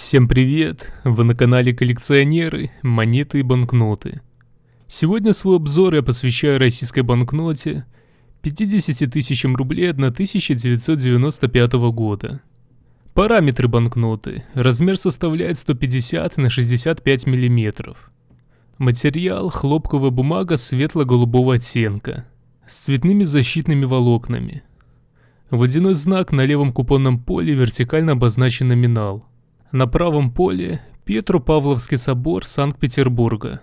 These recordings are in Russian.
Всем привет! Вы на канале Коллекционеры, монеты и банкноты. Сегодня свой обзор я посвящаю российской банкноте 50 тысячам рублей 1995 года. Параметры банкноты. Размер составляет 150 на 65 мм. Материал – хлопковая бумага светло-голубого оттенка с цветными защитными волокнами. Водяной знак на левом купонном поле вертикально обозначен номинал. На правом поле – Петропавловский собор Санкт-Петербурга.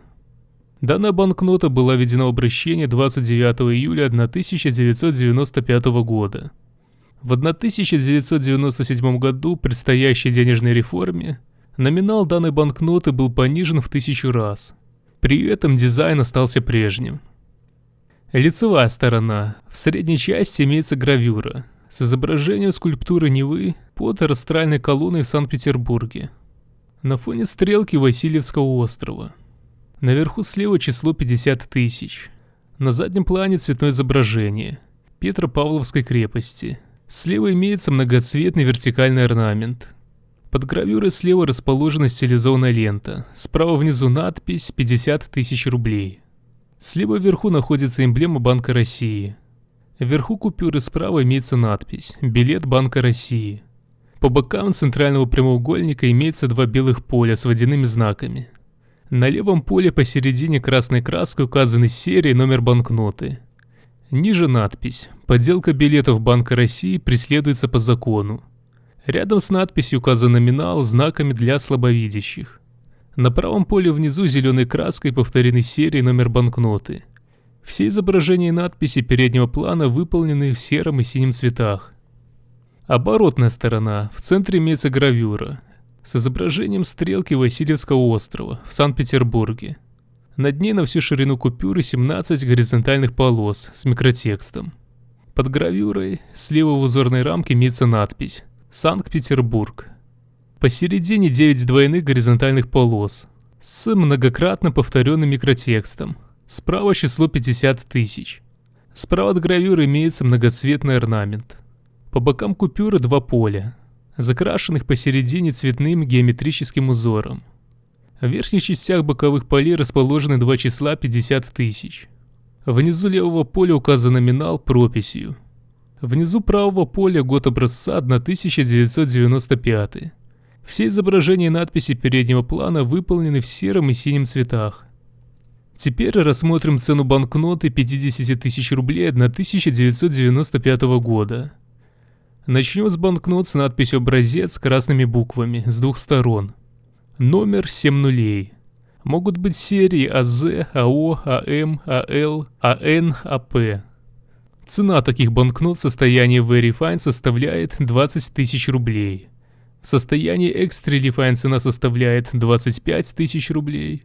Данная банкнота была введена в обращение 29 июля 1995 года. В 1997 году при предстоящей денежной реформе номинал данной банкноты был понижен в 1000 раз. При этом дизайн остался прежним. Лицевая сторона. В средней части имеется гравюра с изображением скульптуры Невы под растральной колонной в Санкт-Петербурге на фоне стрелки Васильевского острова. Наверху слева число 50 тысяч. На заднем плане цветное изображение Петропавловской крепости. Слева имеется многоцветный вертикальный орнамент. Под гравюрой слева расположена стилизованная лента. Справа внизу надпись 50 тысяч рублей. Слева вверху находится эмблема Банка России. Вверху купюры справа имеется надпись «Билет Банка России». По бокам центрального прямоугольника имеется два белых поля с водяными знаками. На левом поле посередине красной краской указаны серия и номер банкноты. Ниже надпись «Подделка билетов Банка России преследуется по закону». Рядом с надписью указан номинал знаками для слабовидящих. На правом поле внизу зеленой краской повторены серия и номер банкноты. Все изображения и надписи переднего плана выполнены в сером и синем цветах. Оборотная сторона. В центре имеется гравюра с изображением стрелки Васильевского острова в Санкт-Петербурге. Над ней на всю ширину купюры 17 горизонтальных полос с микротекстом. Под гравюрой слева в узорной рамке имеется надпись «Санкт-Петербург». Посередине 9 двойных горизонтальных полос с многократно повторенным микротекстом. Справа число 50 тысяч. Справа от гравюры имеется многоцветный орнамент. По бокам купюры два поля, закрашенных посередине цветным геометрическим узором. В верхних частях боковых полей расположены два числа 50 тысяч. Внизу левого поля указан номинал прописью. Внизу правого поля год образца 1995. Все изображения и надписи переднего плана выполнены в сером и синем цветах. Теперь рассмотрим цену банкноты 50 тысяч рублей 1995 года. Начнем с банкнот с надписью «Образец» красными буквами с двух сторон. Номер 7 нулей. Могут быть серии АЗ, АО, АМ, АЛ, АН, АП. Цена таких банкнот в состоянии Very Fine составляет 20 тысяч рублей. В состоянии Extremely Fine цена составляет 25 тысяч рублей.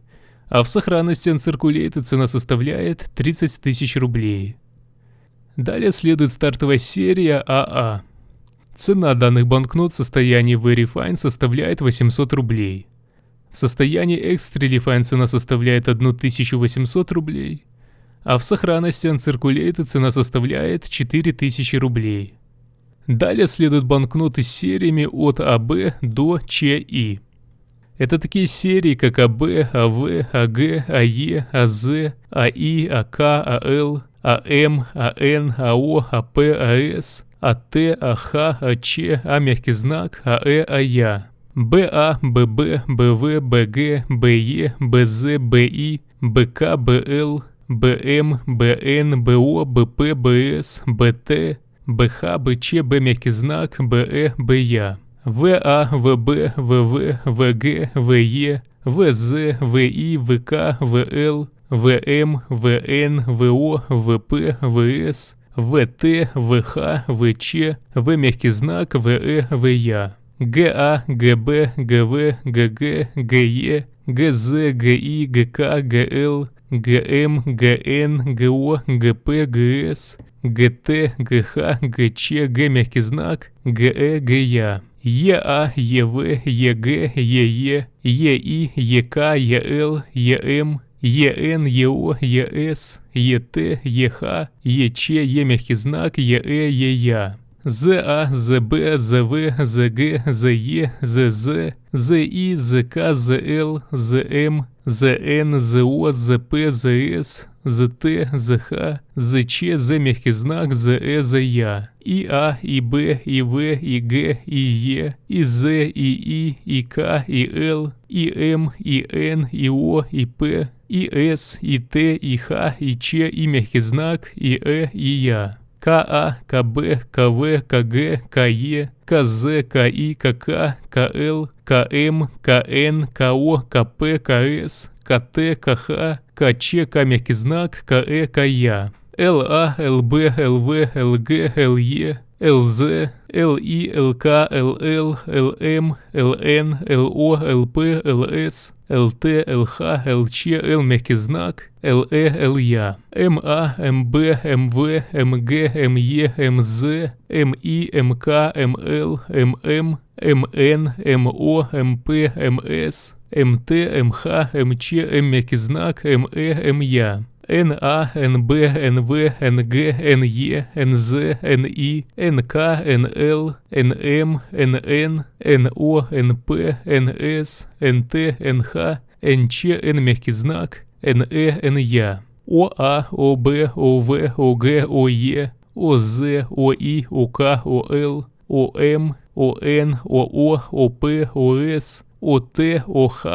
А в сохранности Uncirculated цена составляет 30 тысяч рублей. Далее следует стартовая серия АА. Цена данных банкнот в состоянии Very Fine составляет 800 рублей. В состоянии Extremely Fine цена составляет 1800 рублей. А в сохранности Uncirculated цена составляет 4000 рублей. Далее следуют банкноты с сериями от АБ до ЧИ. Это такие серии, как АБ, АВ, АГ, АЕ, АЗ, АИ, АК, АЛ, АМ, АН, АО, АП, АС, АТ, АХ, АЧ, А мягкий знак, АЭ, АЯ, БА, ББ, БВ, БГ, БЕ, БЗ, БИ, БК, БЛ, БМ, БН, БО, БП, БС, БТ, БХ, БЧ, Б мягкий знак, БЭ, БЯ. ВА, ВБ, ВВ, ВГ, ВЕ, ВЗ, ВИ, ВК, ВЛ, ВМ, ВН, ВО, ВП, ВС, ВТ, ВХ, ВЧ, В мягкий знак, ВЭ, ВЯ, ГА, ГБ, ГВ, ГГ, ГЕ, ГЗ, ГИ, ГК, ГЛ, ГМ, ГН, ГО, ГП, ГС, ГТ, ГХ, ГЧ, Г мягкий знак, ГЭ, ГЯ. ЕА, ЕВ, ЕГ, ЕЕ, ЕИ, ЕК, ЕЛ, ЕМ, ЕН, ЕО, ЕС, ЕТ, ЕХ, ЕЧ, Е мягкий знак, ЕЭ, ЕЯ. ЗА, ЗБ, ЗВ, ЗГ, ЗЕ, ЗЗ, ЗИ, ЗК, ЗЛ, ЗМ, ЗН, ЗО, ЗП, ЗС, ЗТ, ЗХ, ЗЧ, З мягкий знак, ЗЭ, ЗЯ, ИА, ИБ, ИВ, ИГ, ИЕ, ИЗ, ИИ, ИК, ИЛ, ИМ, ИН, ИО, ИП, ИС, ИТ, ИХ, ИЧ, И мягкий знак, ИЭ, ИЯ. КА, КБ, КВ, КГ, КЕ, КЗ, КИ, КК, КЛ, КМ, КН, КО, КП, КС, КТ, КХ, КЧ, К мягкий знак, КЭ, КЯ, ЛА, ЛБ, ЛВ, ЛГ, ЛЕ, ЛЗ, ЛИ, ЛК, ЛЛ, ЛМ, ЛН, ЛО, ЛП, ЛС, ЛТ, ЛХ, ЛЧ, Л мягкий знак, ЛЭ, ЛЯ, МА, МБ, МВ, МГ, МЕ, МЗ, МИ, МК, МЛ, ММ, МН, МО, МП, МС, МТ, МХ, МЧ, М мягкий знак, МЭ, МЯ. НА, НБ, НВ, НГ, НЕ, НЗ, НИ, НК, НЛ, НМ, НН, НО, НП, НС, НТ, НХ, НЧ, Н мягкий знак, НЭ, НЯ, ОА, ОБ, ОВ, ОГ, ОЕ, ОЗ, ОИ, ОК, ОЛ, ОМ, ОН, ОО, ОП, ОС, ОТ, ОХ,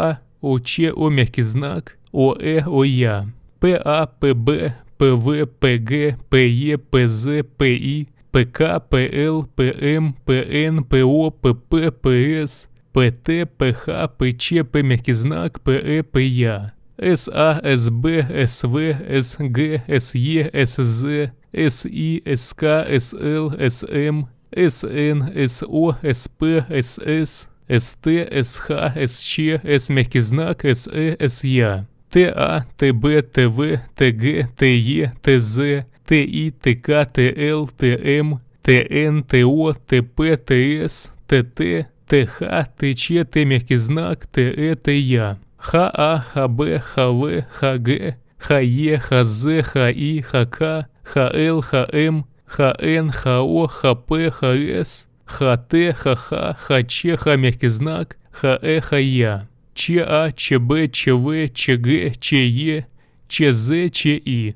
ОЧ, О мягкий знак, ОЭ, ОЯ. ПА, ПБ, ПВ, ПГ, ПЕ, ПЗ, ПИ, ПК, ПЛ, ПМ, ПН, ПО, ПП, ПС, ПТ, ПХ, ПЧ, П мягкий знак, ПЭ, ПЯ, СА, СБ, СВ, СГ, СЕ, СЗ, СИ, СК, СЛ, СМ, СН, СО, СП, СС, СТ, СХ, СЧ, С мягкий знак, СЭ, СЯ. ТА, ТБ, ТВ, ТГ, ТЕ, ТЗ, ТИ, ТК, ТЛ, ТМ, ТН, ТО, ТП, ТС, ТТ, ТХ, ТЧ, Т мягкий знак, ТЭ, ТЯ, ХА, ХБ, ХВ, ХГ, ХЕ, ХЗ, ХИ, ХК, ХЛ, ХМ, ХН, ХО, ХП, ХС, ХТ, ХХ, ХЧ, Х мягкий знак, ХЭ, ХЯ. ЧА, ЧБ, ЧВ, ЧГ, ЧЕ, ЧЗ, ЧИ.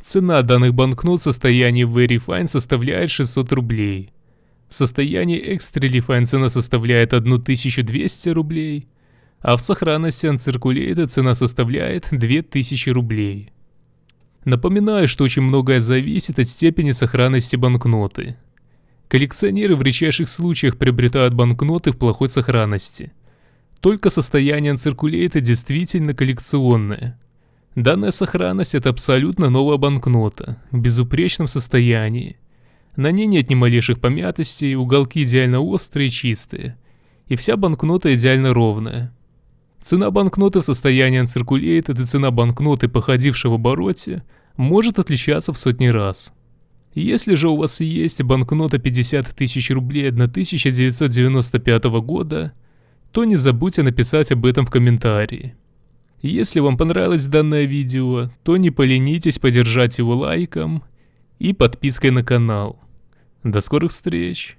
Цена данных банкнот в состоянии Very Fine составляет 600 рублей. В состоянии Extra Fine цена составляет 1200 рублей, а в сохранности Uncirculated цена составляет 2000 рублей. Напоминаю, что очень многое зависит от степени сохранности банкноты. Коллекционеры в редчайших случаях приобретают банкноты в плохой сохранности. Только состояние Uncirculated действительно коллекционное. Данная сохранность – это абсолютно новая банкнота, в безупречном состоянии. На ней нет ни малейших помятостей, уголки идеально острые и чистые. И вся банкнота идеально ровная. Цена банкноты в состоянии Uncirculated и цена банкноты, походившей в обороте, может отличаться в сотни раз. Если же у вас есть банкнота 50 тысяч рублей 1995 года, то не забудьте написать об этом в комментарии. Если вам понравилось данное видео, то не поленитесь поддержать его лайком и подпиской на канал. До скорых встреч!